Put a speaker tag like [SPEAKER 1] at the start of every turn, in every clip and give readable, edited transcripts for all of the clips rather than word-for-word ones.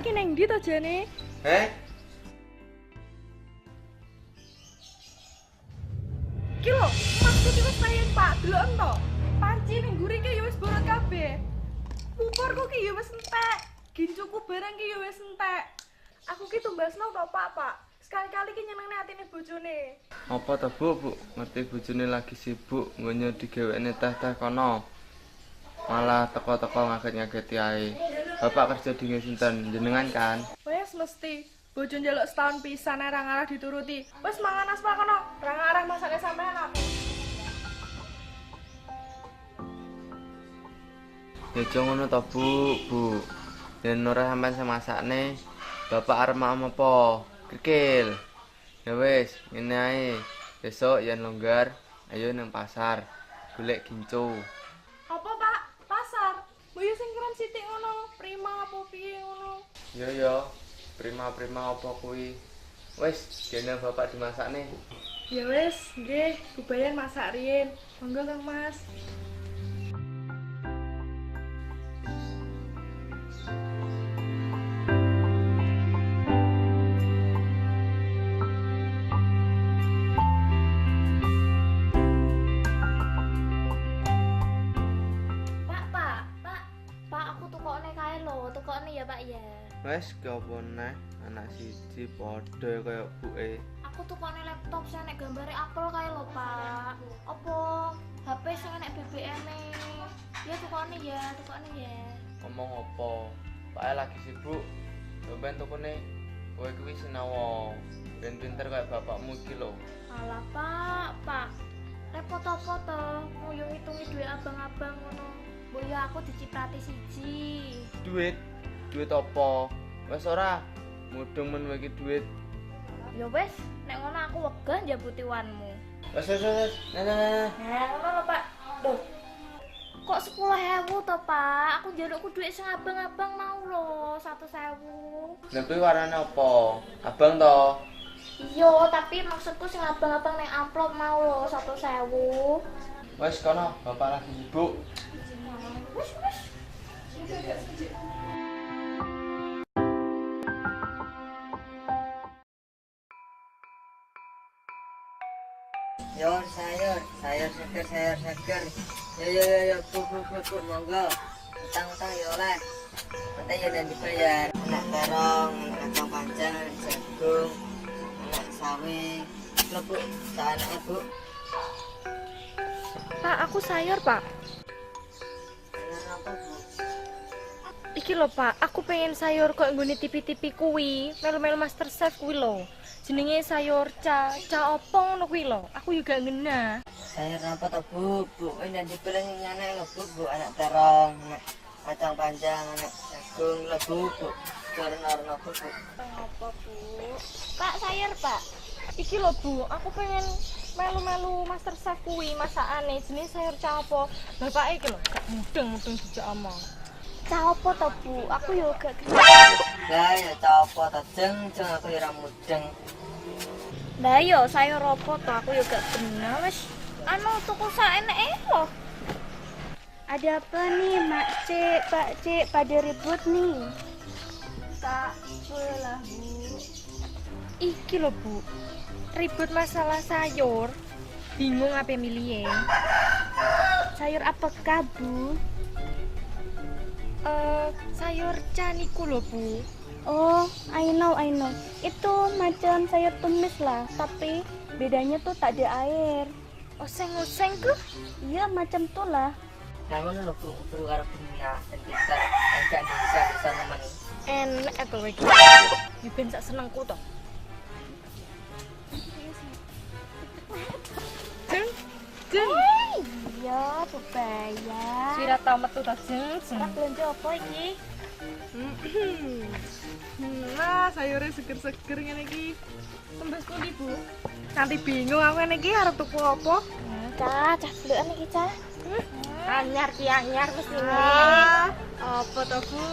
[SPEAKER 1] iki nang ndi to jane? Iki lho, masku iki wis payen Pak, deloken to. Panci ning guri iki ya wis borot kabeh. Puporku ki ya wis entek. Gincuku barang ki ya wis entek. Aku ki tumbasno to Pak. Sekali-kali ki nyenengne atine bojone.
[SPEAKER 2] Apa to Bu? Ngerti bojone lagi sibuk ngonyo digawekne teh-teh kono. Malah teko-teko ngaget-ngageti ae. Bapak kerja di sinten? Jenengan kan?
[SPEAKER 1] Wes mesti bojo njaluk setahun pisan ora ngarah dituruti. Wes mangan aspal kono, ora ngarah masake sampean aku.
[SPEAKER 2] Ya aja ngono to Bu. Yen ora sampean sing masakne, Bapak arep maem apa? Kikil. Ya wis, ngene ae. Besok yen longgar, ayo nang pasar golek gincu.
[SPEAKER 1] Apa Pak? Pasar? Boyo sing keren sithik ngono, prima apa piye ngono?
[SPEAKER 2] Yo, prima-prima apa kuwi? Wis, dene Bapak dimasakne.
[SPEAKER 1] Ya wis, nggih, Bubayan masak riyin. Monggo Kang Mas.
[SPEAKER 3] Tukokne ya Pak ya.
[SPEAKER 2] Wes ki apa neh? Anak siji padha kaya buke.
[SPEAKER 3] Aku tukokne laptop sing nek gambare apel kae lho Pak. Apa HP sing nek BBM-e. Ya tukokne ya.
[SPEAKER 2] Ngomong apa? Pak lagi sibuk. Ben tukune kowe kuwi sinau. Ben pinter kaya bapakmu iki lho.
[SPEAKER 3] Alah Pak. Repot apa to? Nguyung ngitungi duit abang-abang ngono. Mbok ya aku diciprati siji.
[SPEAKER 2] Duit apa? Wes ora mudeng men iki duit.
[SPEAKER 3] Ya wes, nek ngono aku wegah njabuti wanmu.
[SPEAKER 2] Wes. Nah.
[SPEAKER 3] Ngono lho Pak. Duh. Kok 10.000 to Pak? Aku njalukku duit sing abang-abang mau lho, 1.000.
[SPEAKER 2] Lha kuwi warnane apa? Abang to?
[SPEAKER 3] Iya, tapi maksudku sing abang-abang ning amplop mau lho, 1.000.
[SPEAKER 2] Wes kono, bapak lagi sibuk.
[SPEAKER 3] Wes.
[SPEAKER 4] Yo sayur seger. Yo, bu, monggo. Utang ya oleh. Nanti ya dan dibayar. Anak terong, anak kacang panjang, jagung, anak sawi. Lo Bu, tak anaknya Bu.
[SPEAKER 1] Pak, aku sayur Pak.
[SPEAKER 4] Sayur apa Bu?
[SPEAKER 1] Iki lho Pak, aku pengen sayur kok nggone tipi-tipi kuwi, melu-melu MasterChef kuwi lho. Jenenge sayur ca opo ngono kuwi lho. Aku juga ngena.
[SPEAKER 4] Sayur apa tuh Bu? Ini yang dipilih anak lo Bu, anak terong, anak kacang panjang, anak jagung lo Bu. Warna Bu.
[SPEAKER 3] Apa Bu? Pak, sayur Pak.
[SPEAKER 1] Iki lho Bu, aku pengen melu-melu MasterChef kuwi masakane jenenge sayur ca opo. Bapake iki lho, gak mudeng dijak omong.
[SPEAKER 3] Ca opo to Bu? Aku yo gak
[SPEAKER 4] Lah ya copo to jeng aku ora mudeng.
[SPEAKER 3] Lah yo sayur opo to? Aku yo gak kenal wis. Anu tuku saeneke lho. Ada apa nih, Mak Cik, Pak Cik, pada ribut nih?
[SPEAKER 1] Tak lah Bu. Iki lho Bu. Ribut masalah sayur. Bingung apa milih.
[SPEAKER 3] Sayur apakah, Bu?
[SPEAKER 1] Sayur caniku lho Bu.
[SPEAKER 3] Oh, I know. Itu macam sayur tumis lah, tapi bedanya tuh tak ada air.
[SPEAKER 1] Oseng-oseng ke?
[SPEAKER 3] Iya, macam tuh lah.
[SPEAKER 4] Nah ngono lho Bu, perlu karo dunia dan kita enggak bisa nemen.
[SPEAKER 1] Enak apa iki? Ya ben sak senengku to. Jeng.
[SPEAKER 3] Iya, bebaya.
[SPEAKER 1] Sira tau metu to jeng.
[SPEAKER 3] Ora belanja apa iki?
[SPEAKER 1] Nah, sayurnya seger-seger ngene iki. Tembus pundi, Bu? Nanti bingung aku ngene iki arep tuku apa?
[SPEAKER 3] Cah, deloken iki, Cah.
[SPEAKER 1] Anyar mesti ini. Apa to, Bu?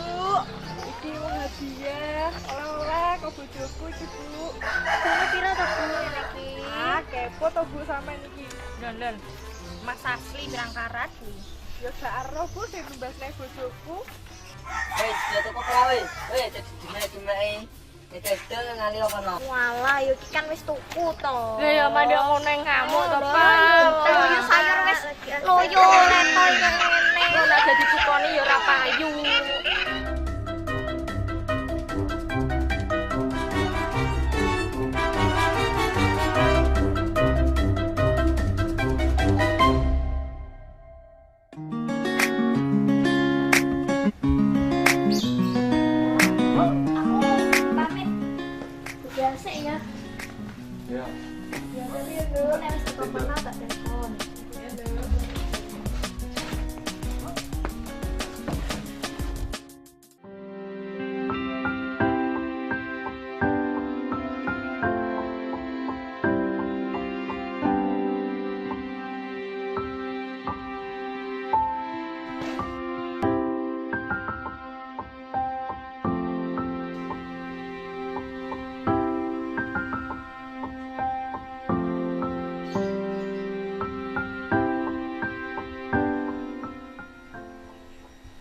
[SPEAKER 1] Iki wong hadiah, oleh-oleh kok bojoku iki, Bu.
[SPEAKER 3] Ini pira to, Bu, ngene iki?
[SPEAKER 1] Kepo to, Bu, sampean iki. Lon. Mas asli pirang karat kuwi. Ya gak ero, Bu, sing nembasne bojoku.
[SPEAKER 4] Weh, jatuh kok ora weh. Weh, jadi dimek-dimeki. Nek dol ngali apa no?
[SPEAKER 3] Walah, yo iki kan wis tuku to.
[SPEAKER 1] Lah ya mandek ngono ngamuk to, Pak.
[SPEAKER 3] Telu yo sayur wis loyo leto yo ngene.
[SPEAKER 1] Kok nek dadi tukone ya ora payu.
[SPEAKER 3] Aku pamit. Biasa ya.
[SPEAKER 2] Ya.
[SPEAKER 3] Ya tadi ya dulu nek wis teko kono tak telepon.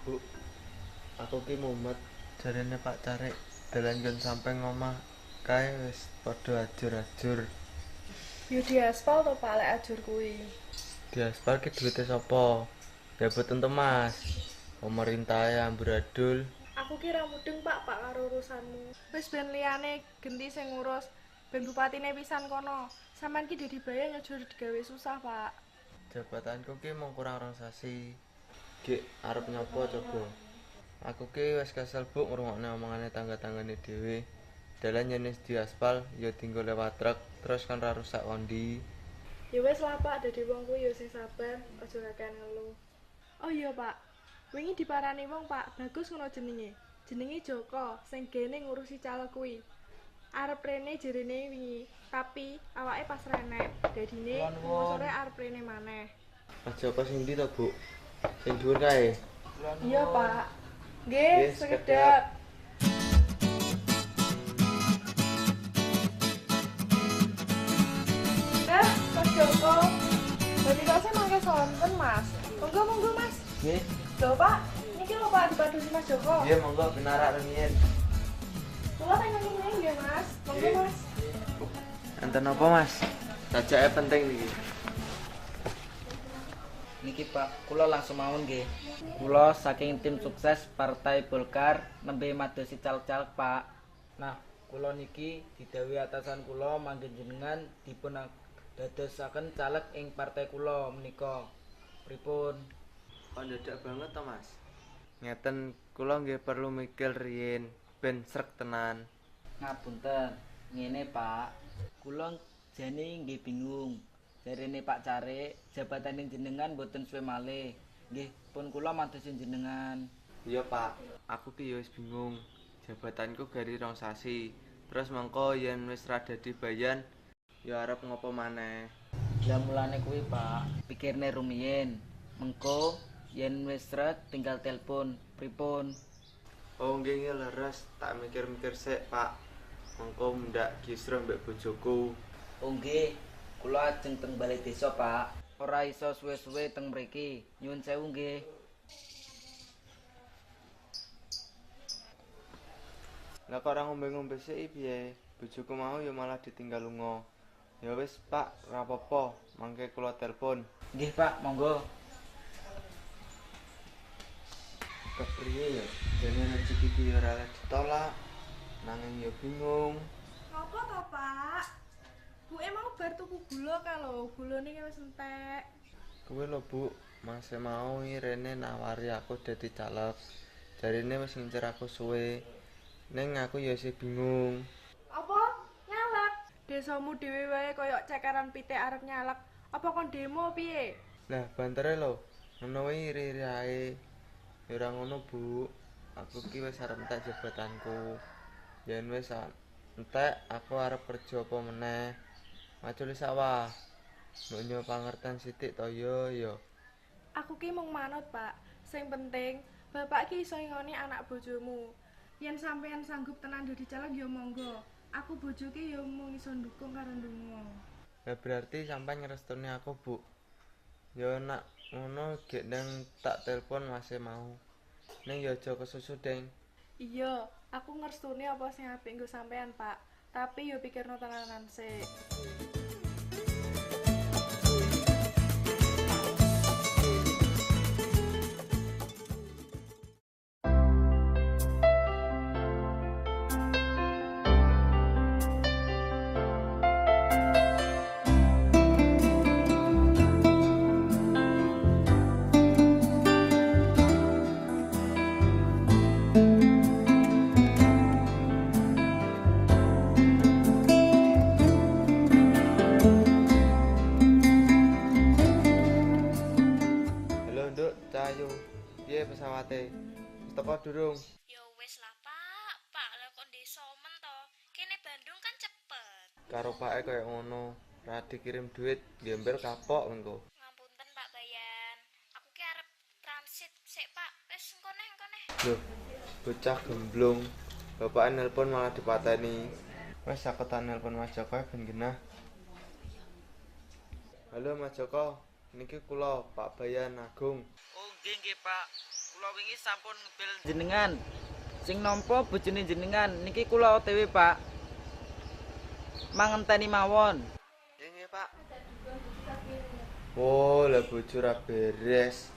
[SPEAKER 2] Bu, aku ki mumet jarene Pak Carik dalan nggon sampe ngomah kae wis padha ajur-ajur.
[SPEAKER 1] Yo di aspal to Pak lek ajur kuwi.
[SPEAKER 2] Di aspal ki duwite sapa? Ya boten to Mas. Pemerintah ya amburadul.
[SPEAKER 1] Aku kira mudeng Pak karo urusanmu. Wis ben liyane genti sing ngurus. Ben bupatine pisan kono. Sampeyan ki dadi bayang njur digawe susah, Pak.
[SPEAKER 2] Jabatanku ki mung kurang rong sasi. Gek arep nyopo coba? Aku ki wis kesel Bu ngrungokne omongane tangga-tanggane dhewe. Dalan yen wis diaspal ya tinggal lewat truk terus kan ra rusak kondi.
[SPEAKER 1] Ya wis lah Pak, dadi wong kuwi ya sing sabar, aja kakean ngeluh. Oh iya Pak, wingi diparani wong Pak, bagus ngono jenenge. Jenenge Joko, sing gene ngurusi caleg kuwi. Arep rene jerene wingi, tapi awake pas renek. Dadine sore arep rene maneh.
[SPEAKER 2] Mas Joko sing ndi to Bu? Sing dhuwur kae.
[SPEAKER 1] Iya Pak.
[SPEAKER 2] Nggih,
[SPEAKER 1] Nggih, sekedap. Mas Joko. Berarti kok saya mangke sonten, Mas. Monggo Mas.
[SPEAKER 2] Nggih.
[SPEAKER 1] Lho Pak, niki lho Pak dipadosi Mas Joko.
[SPEAKER 2] Nggih monggo benarak rumiyin.
[SPEAKER 1] Kula pengen ngene nggih Mas. Monggo Mas.
[SPEAKER 2] Enten apa Mas? Sajake penting niki.
[SPEAKER 5] Niki Pak, kula langsung mawon nggih. Kula saking tim sukses Partai Golkar nembe madosi caleg-caleg Pak. Nah, kula niki didhawuhi atasan kula manggen jenengan dipun dadosaken caleg ing partai kula menika. Pripun?
[SPEAKER 2] Kok dadak banget to Mas? Ngeten kula nggih perlu mikir riyin ben srek tenan.
[SPEAKER 5] Ngapunten, ngene Pak. Kula jane nggih bingung. Jarene Pak Carik, jabataning jenengan boten suwe malih. Nggih, pun kula madosi jenengan.
[SPEAKER 2] Iya Pak, aku ki ya wis bingung. Jabatanku gari rong sasi. Terus mengko yen wis ra dadi bayan, ya arep ngopo maneh.
[SPEAKER 5] Lah mulane kuwi Pak, pikirne rumiyin. Mengko yen wis sret tinggal telepon. Pripun?
[SPEAKER 2] Oh nggih nggih leres, tak mikir-mikir sik Pak. Mengko ndak kisru mbek bojoku.
[SPEAKER 5] Oh nggih, kula ajeng teng balai desa, Pak. Ora iso suwe-suwe teng mriki. Nyuwun sewu nggih.
[SPEAKER 2] Lah kok ora ngombe-ngombe sik piye? Bojoku mau ya malah ditinggal lunga. Ya wis Pak, ora apa-apa, mangke kula telepon.
[SPEAKER 5] Nggih, Pak, monggo.
[SPEAKER 2] Kepriye ya? Dene rezeki ki ora ditolak. Nanging ya bingung.
[SPEAKER 1] Ngopo to, Pak? Bu emang bar tuku gula ka lho, gulane wis entek.
[SPEAKER 2] Kuwi lho Bu, Mas mau Rene nawari aku dadi caleg. Jarine wis ngincer aku suwe. Ning aku ya isih bingung.
[SPEAKER 1] Apa? Nyalek. Desamu dhewe wae koyo cekaran pitik arep nyalek. Apa kon demo piye?
[SPEAKER 2] Lah bantere lho, ngono wae iri-iri ae. Ya ora ngono Bu. Aku ki wis arep entek jabatanku. Yen wis entek aku arep kerja apa meneh. Macul sawah. Mbok pangerten sithik to ya.
[SPEAKER 1] Aku ki mung manut, Pak. Sing penting, Bapak ki iso ngoni anak bojomu. Yen sampeyan sanggup tenan dadi caleg ya monggo. Aku bojoke ya mung iso ndukung karo ndonga.
[SPEAKER 2] Lah berarti sampean ngrestuni aku, Bu. Ya nak ngono gek nang tak telepon masih mau. Ning ya aja kesusu, Deng.
[SPEAKER 1] Iya, aku ngerstuni apa sing apik nggo sampean, Pak. Tapi yo pikirno tenanan sik.
[SPEAKER 2] Halo, Nduk, Cahayu. Piye pesawate? Wis teko durung?
[SPEAKER 3] Ya wis lah Pak, Pak lah kok desa men to. Kene Bandung kan cepet.
[SPEAKER 2] Karo pake kaya ngono. Ra dikirim duit, gembel kapok engko.
[SPEAKER 3] Ngapunten Pak Bayan. Aku ki arep transit sik Pak. Wis engko neh.
[SPEAKER 2] Loh, bocah gemblung. Bapak nelpon malah dipateni. Wes aku tak nelpon Mas Joko ben genah. Halo Mas Joko, niki kula Pak Bayan Agung.
[SPEAKER 5] Oh nggih Pak. Kula wingi sampun ngebel jenengan. Sing nampa bojone jenengan niki kula OTW Pak. Mangenteni mawon.
[SPEAKER 2] Nggih Pak. Oh, lah bojo ra beres.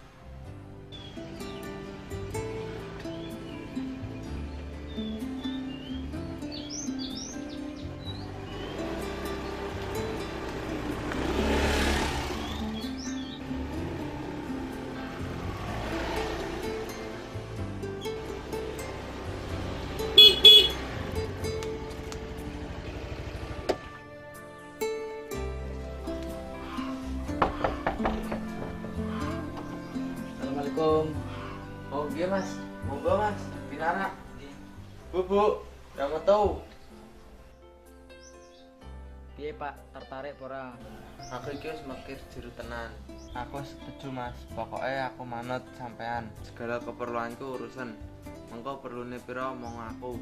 [SPEAKER 5] Assalamualaikum.
[SPEAKER 2] Oh, nggih Mas. Monggo Mas, pinara. Bu, ra metu.
[SPEAKER 5] Piye Pak, tertarik ora?
[SPEAKER 2] Aku iki wis mikir jero tenan. Aku setuju Mas. Pokoknya aku manut sampean. Segala keperluanku urusan. Mengko perlune pira omong aku.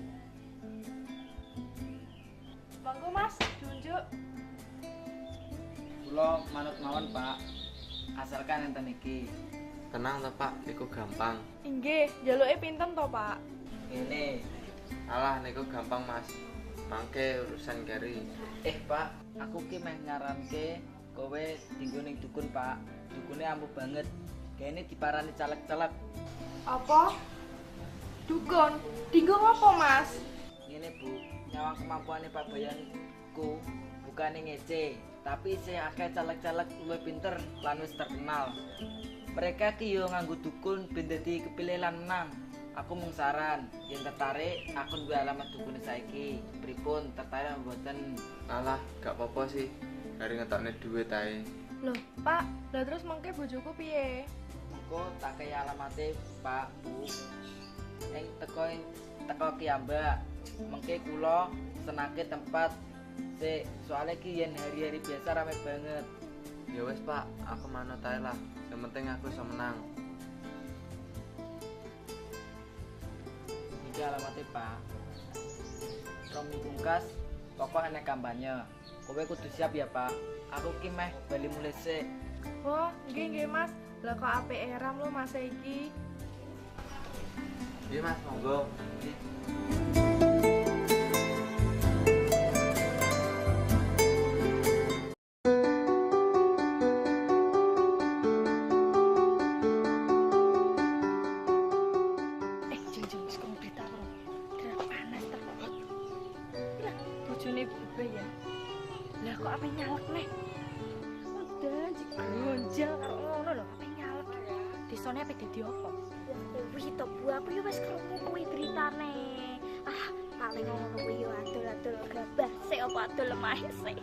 [SPEAKER 1] Monggo Mas, diunjuk.
[SPEAKER 5] Kula manut mawon Pak. Asalkan enten iki.
[SPEAKER 2] Tenang ta Pak, iku gampang.
[SPEAKER 1] Inggih, jaluke pinten to, Pak?
[SPEAKER 5] Ngene.
[SPEAKER 2] Alah niku gampang Mas. Mangke urusan keri.
[SPEAKER 5] Pak, aku ki meh nyaranke kowe dinggo ning dukun Pak. Dukune ampuh banget. Kene diparani caleg-caleg.
[SPEAKER 1] Apa? Dukun. Dinggo apa, Mas?
[SPEAKER 5] Ngene Bu, nyawang kemampuane Pak Bayanku bukane ngece, tapi saya akeh caleg-caleg luwih pinter lan wis terkenal. Mereka ki yo nganggo dukun ben dadi kepilih lan menang. Aku mung saran, yen tertarik aku duwe alamat dukune saiki. Pripun tertarik mboten?
[SPEAKER 2] Alah, gak apa-apa sih. Dari ngetokne duit ae.
[SPEAKER 1] Loh, Pak, lah terus mengke bojoku piye?
[SPEAKER 5] Mengko tak kaya alamate Pak Bu. Teko kiambak. Mengke kula senake tempat sik, soalnya ki yen hari-hari biasa rame banget.
[SPEAKER 2] Ya wes Pak, aku manut ae lah. Yang penting aku iso menang.
[SPEAKER 5] Iki alamatnya Pak. Romi Bungkas, pokok enek kampanye. Kowe kudu siap ya Pak. Aku ki meh bali mulih sik.
[SPEAKER 1] Oh, nggih Mas. Lah kok apik eram lo Mas iki.
[SPEAKER 2] Iya Mas, monggo.
[SPEAKER 1] Jeng wis kok berita lho. Kira panas terus. Lah, bojone bebe ya. Lah kok ape nyalek neh? Udah, jek gonjal karo ngono lho, ape nyalek. Desone ape dadi apa?
[SPEAKER 3] Wih to Bu, aku yo wis krungu kuwi beritane. Ah, paling ngono kuwi yo adol-adol gabah sik apa adol lemah sik.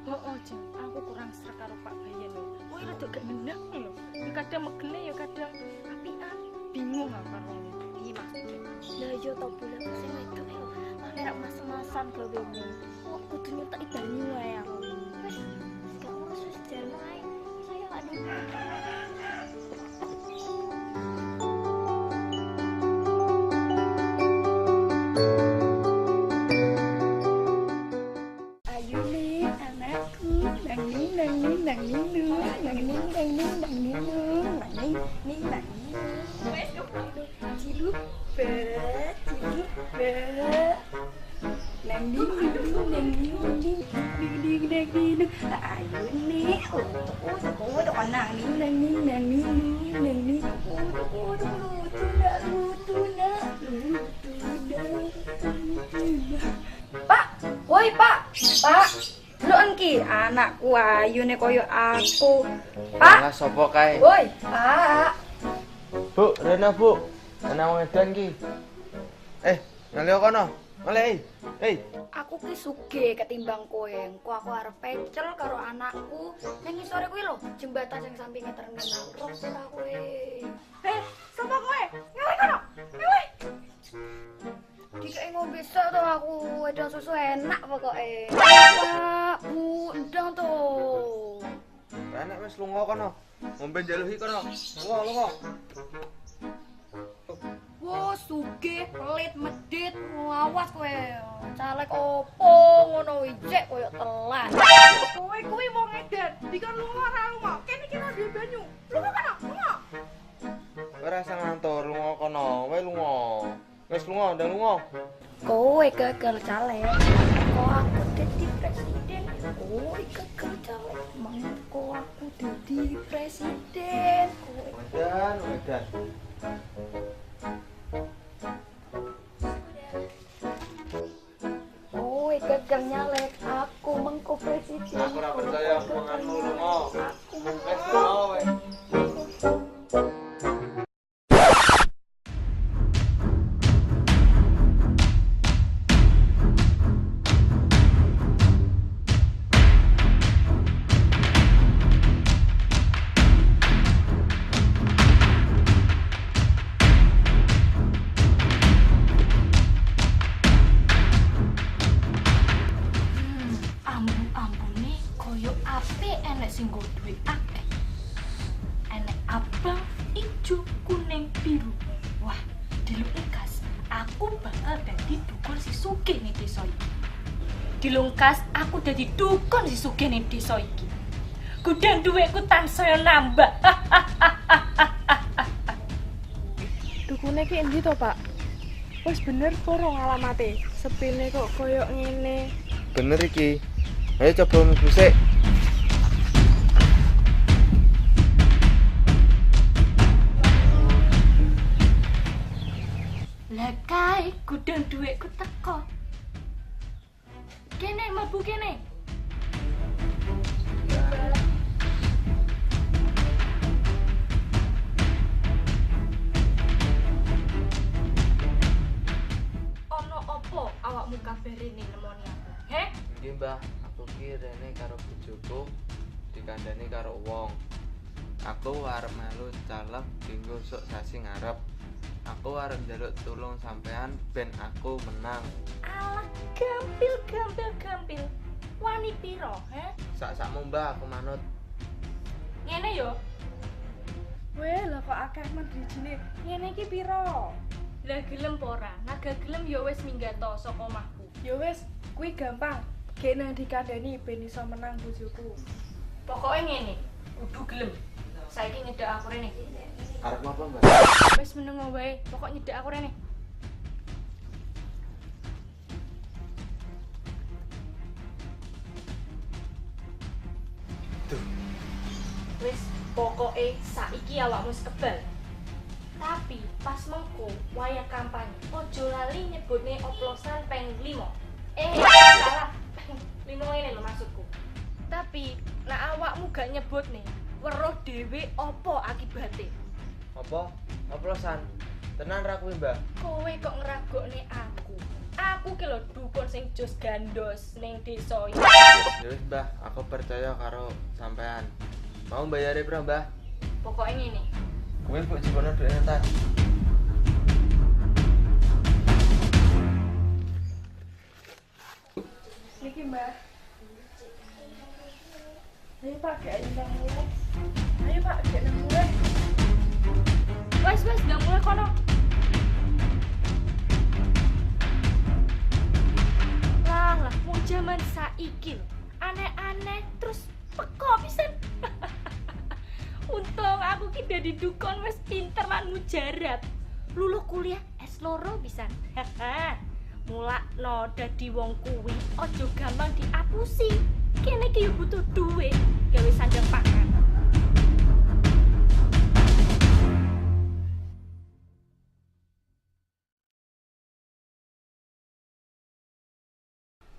[SPEAKER 1] Oh, Jeng, aku kurang srek karo Pak Bayan lho. Kuwi rada gak enak lho. Ya kadang megene ya kadang apian. Bingung aku karo iki maksudnya.
[SPEAKER 3] Lah yo to Bu, aku sing wedok yo. Ora mas-masan gawene. Kok kudu nyetok banyu wae aku. Wis gak urus wis jalan ae. Saya gak ada.
[SPEAKER 1] Ayo nih anakku, nangning nangning nangning nu, nangning nangning nangning nu, nangning ning nangning. Wes
[SPEAKER 3] cilik ba cilik ba neng ding neng ding ding ding neng ding ayo nih untuk anak nih neng ding neng ding neng ding Pak, woi Pak, lu engki anakku ayu nih koyo aku. Pak,
[SPEAKER 2] Lah sopo kae?
[SPEAKER 3] woi Pak.
[SPEAKER 2] Bu, Rena Bu. Ana wong edan ki. Ngalih kono. Ngalih.
[SPEAKER 3] Aku ki sugih ketimbang kowe. Engko aku arep pecel karo anakku. Nang ngisore kuwi lho, jembatan sing sampinge terminal. Roh ora kowe.
[SPEAKER 1] Sapa kowe? Ngalih kono. Ngalih.
[SPEAKER 3] Dikek ngombe sak to aku, wedang susu enak pokoke. Pak, Bu, ndang to.
[SPEAKER 2] Enak wis lunga kono. Ngombe njaluhi kono. Lunga.
[SPEAKER 3] Wah, sugih, pelit, medit, awas kowe. Caleg opo ngono ijek koyo telat.
[SPEAKER 1] Kowe kuwi wong edan. Dikon lunga ora lunga. Kene iki ora duwe banyu. Lunga kono, lunga.
[SPEAKER 2] Ora usah ngantor, lunga kono. Wae lunga. Wis lunga, ndang lunga.
[SPEAKER 3] Kowe gagal caleg. Kok aku dadi presiden. Kowe gagal caleg. Mangko aku dadi presiden. Kowe
[SPEAKER 2] Edan.
[SPEAKER 3] kowe gagal nyalek. Aku mengko presiden.
[SPEAKER 2] Aku ora percaya omonganmu lunga. Wis lunga wae.
[SPEAKER 3] Ambu-ambune koyo apik enek sing nggo duit akeh. Enek abang, ijo, kuning, biru. Wah, dilungkas. Aku bakal dadi dukun si sugih ning desa iki. Dilungkas aku dadi dukun si sugih ning desa iki. Gudang duitku tansaya nambah.
[SPEAKER 1] Dukune ki endi to, Pak? Wis bener poro ngalamate. Sepine kok koyo ngene.
[SPEAKER 2] Bener iki. Ayo coba mlebu sik.
[SPEAKER 3] Lah kae gudang duitku teko. Kene mlebu kene. Ono opo awakmu kabeh rene nemoni aku? He?
[SPEAKER 2] Iki Mbah, aku ki rene karo bojoku dikandani karo wong. Aku arep melu caleg dinggo sok sasi ngarep. Aku arep njaluk tulung sampean ben aku menang.
[SPEAKER 3] Alah, gampil. Wani piro, he?
[SPEAKER 2] Sak-sakmu Mbah aku manut.
[SPEAKER 3] Ngene yo.
[SPEAKER 1] Weh, lah kok akeh men drijine. Ngene iki piro?
[SPEAKER 3] Lah gelem apa ora? Naga gelem ya wis minggat to saka omahku.
[SPEAKER 1] Ya wis, kuwi gampang. Gek nang dikandani ben iso menang bojoku.
[SPEAKER 3] Pokoke ngene, kudu gelem. Saiki nyedak aku rene.
[SPEAKER 2] Arep apa Mbah?
[SPEAKER 3] Wis meneng wae, pokok nyedak aku rene. Wis pokoke saiki awakmu wis kebal. Tapi pas mengko wayah kampanye, ojo lali nyebutne oplosan peng 5. Salah. 5 ngene lho maksudku. Tapi nek awakmu gak nyebutne, weruh dhewe apa akibate.
[SPEAKER 2] Apa? Oplosan. Tenan ra kuwi Mbah?
[SPEAKER 3] Kowe kok ngeragokne aku. Aku ki lho dukun sing jos gandos ning desa iki.
[SPEAKER 2] Ya wis Mbah, aku percaya karo sampean. Mau bayare pira Mbah?
[SPEAKER 3] Pokoke ngene.
[SPEAKER 2] Kuwi mbok jiwono dhuwit entar.
[SPEAKER 1] Niki, Mbak. Ayo Pak, gek nang mulai. Ayo Pak, gek nang mulai.
[SPEAKER 3] Wes ndang mulai kono. Lah, mau jaman saiki lho. Aneh-aneh terus peko pisan. Untung aku ki dadi dukun wis pinter lan mujarab. luluh kuliah S2 pisan. Mulakno dadi wong kuwi aja gampang diapusi. Kene iki yo butuh duit gawe sandang pangan.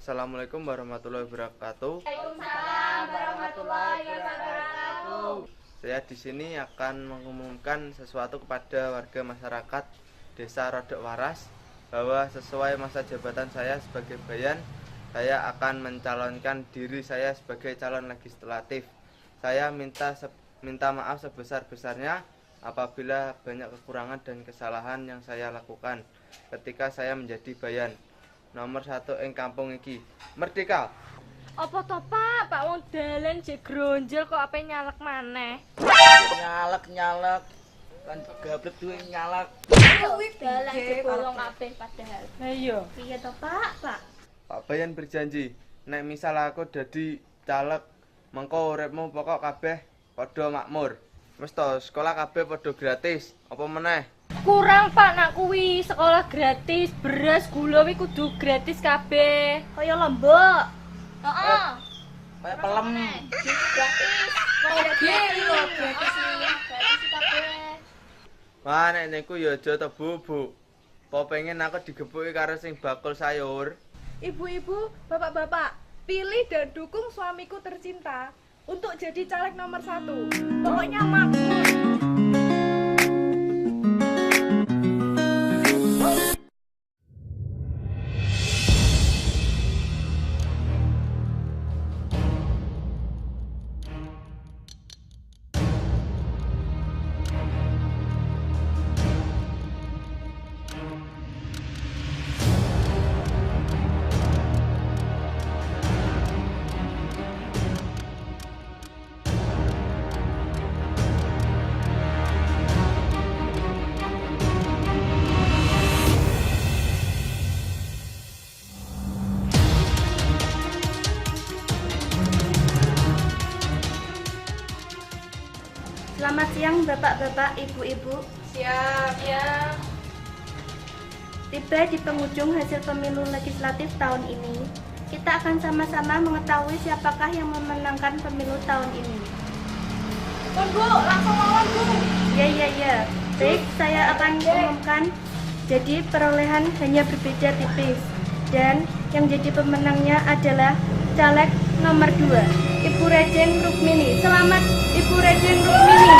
[SPEAKER 2] Assalamualaikum warahmatullahi wabarakatuh.
[SPEAKER 3] Waalaikumsalam warahmatullahi wabarakatuh.
[SPEAKER 2] Saya di sini akan mengumumkan sesuatu kepada warga masyarakat Desa Rodok Waras bahwa sesuai masa jabatan saya sebagai bayan, saya akan mencalonkan diri saya sebagai calon legislatif. Saya minta maaf sebesar-besarnya apabila banyak kekurangan dan kesalahan yang saya lakukan ketika saya menjadi bayan. Nomor 1 ing kampung iki. Merdeka.
[SPEAKER 3] Apa to, Pak? Pak wong dalan jek gronjol kok ape nyalek maneh.
[SPEAKER 5] Nyalek kan gablek duwe nyalek.
[SPEAKER 3] Dalan jek bolong ape padahal.
[SPEAKER 1] Ayo.
[SPEAKER 3] Piye to, Pak? Pak.
[SPEAKER 2] Pak Bayan berjanji, nek misal aku dadi caleg, mengko uripmu pokok kabeh padha makmur. Wis to, sekolah kabeh padha gratis. Apa meneh?
[SPEAKER 3] Kurang, Pak, nak kuwi sekolah gratis, beras, gula kuwi kudu gratis kabeh. Kaya lombok. Heeh.
[SPEAKER 5] Kayak pelem.
[SPEAKER 3] Gratis. Oke lho, gratis iki. Gratis kabeh.
[SPEAKER 2] Wah, nek niku ya aja to, Bu. Apa pengen aku digepuki karo sing bakul sayur?
[SPEAKER 1] Ibu-ibu, bapak-bapak, pilih dan dukung suamiku tercinta untuk jadi caleg nomor 1. Pokoknya makmur.
[SPEAKER 6] Selamat siang Bapak-bapak, Ibu-ibu.
[SPEAKER 1] Siap.
[SPEAKER 3] Ya.
[SPEAKER 6] Tiba di penghujung hasil pemilu legislatif tahun ini. Kita akan sama-sama mengetahui siapakah yang memenangkan pemilu tahun ini.
[SPEAKER 1] Bu, langsung lawan, Bu.
[SPEAKER 6] Ya. Baik, saya akan umumkan. Jadi perolehan hanya berbeda tipis. Dan yang jadi pemenangnya adalah caleg nomor 2. Ibu Rejeng Rukmini. Selamat Ibu Rejeng Rukmini.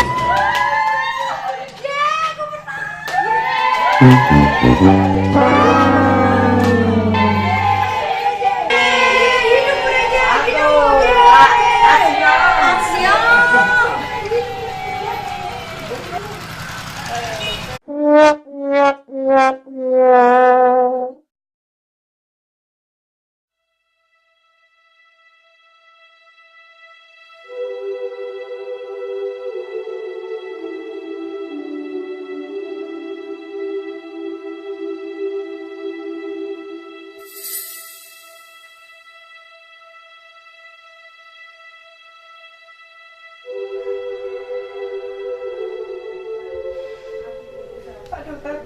[SPEAKER 1] Pak dokter,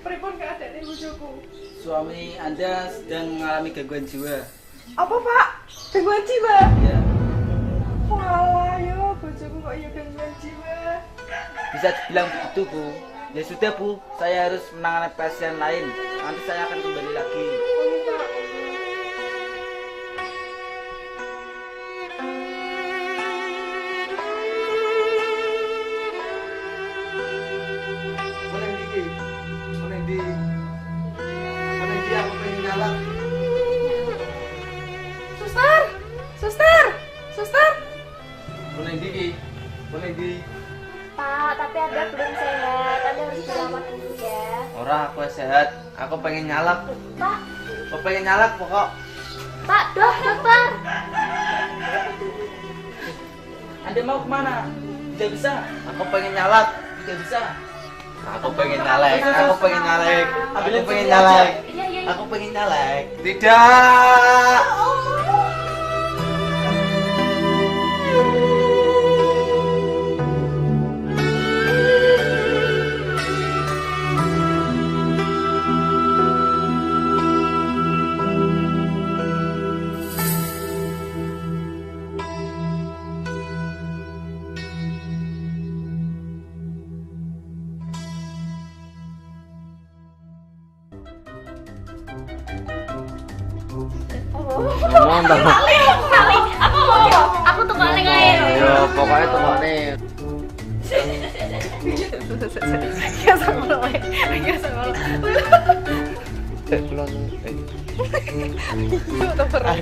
[SPEAKER 1] pripun keadaan bojoku?
[SPEAKER 5] Suami Anda sedang mengalami gangguan jiwa.
[SPEAKER 1] Apa, Pak? Gangguan jiwa?
[SPEAKER 5] Ya.
[SPEAKER 1] Walah, yo bojoku kok ya gangguan jiwa.
[SPEAKER 5] Bisa dibilang begitu, Bu. Ya sudah, Bu. Saya harus menangani pasien lain. Nanti saya akan kembali lagi.
[SPEAKER 2] Aku pengen nyalak.
[SPEAKER 1] Suster.
[SPEAKER 2] Di.
[SPEAKER 6] Pak, tapi Anda belum sehat. Anda harus dirawat dulu ya.
[SPEAKER 2] Ora, aku sehat. Aku pengen nyalak.
[SPEAKER 6] Pak,
[SPEAKER 2] Aku pengen nyalak pokok.
[SPEAKER 6] Pak, dokter.
[SPEAKER 5] Anda mau kemana? Tidak bisa.
[SPEAKER 2] Aku pengen nyalak.
[SPEAKER 5] Tidak bisa.
[SPEAKER 2] Aku pengen nyalek. Aku pengen nyalek. Aku
[SPEAKER 5] Ambilin
[SPEAKER 2] pengen
[SPEAKER 5] sini
[SPEAKER 2] nyalek.
[SPEAKER 5] aja.
[SPEAKER 6] Iya.
[SPEAKER 2] Aku pengen nyalek. Tidak. tau.
[SPEAKER 3] Kali, aku mau. Aku tuh kali air.
[SPEAKER 2] Yo pokoknya tukokne.
[SPEAKER 1] Ya sama lo. Ya sama lo.
[SPEAKER 2] Kulon.
[SPEAKER 1] Udah pernah.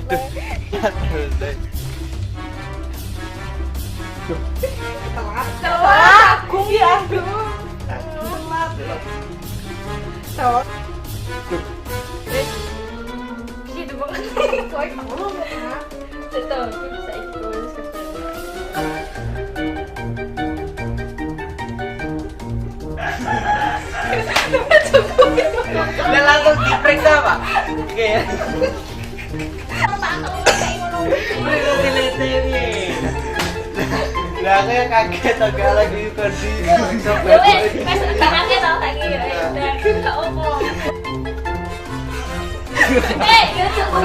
[SPEAKER 1] Telat. Aku ya. Telat. Telat. Gitu banget. Kau ngomong apa?
[SPEAKER 3] Betul, bisa ikut.
[SPEAKER 5] Udah langsung diperiksa pak. Oke. Lah saya kaget agak lagi kursi.
[SPEAKER 3] Wes, tangannya tau tak kira. Enggak opo.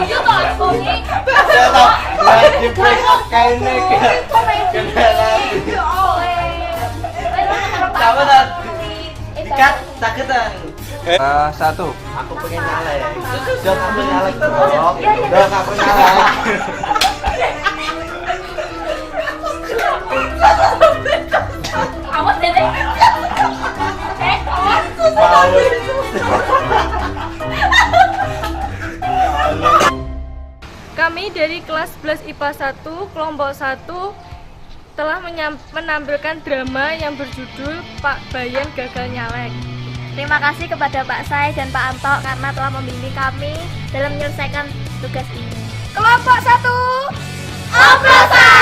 [SPEAKER 3] Yo to aku nih.
[SPEAKER 5] Lah diperiksa kainnya kena lagi. Sama tak? Ikat sakitan. Satu. Aku pengen nyalek. Dok, aku nyalek dok. Dok, aku nyalek.
[SPEAKER 3] Awas deh.
[SPEAKER 6] Kami dari kelas 11 IPA 1 kelompok 1 telah menampilkan drama yang berjudul Pak Bayan Gagal Nyalek.
[SPEAKER 7] Terima kasih kepada Pak Sai dan Pak Anto karena telah membimbing kami dalam menyelesaikan tugas ini.
[SPEAKER 1] Kelompok 1.
[SPEAKER 7] Oplosan!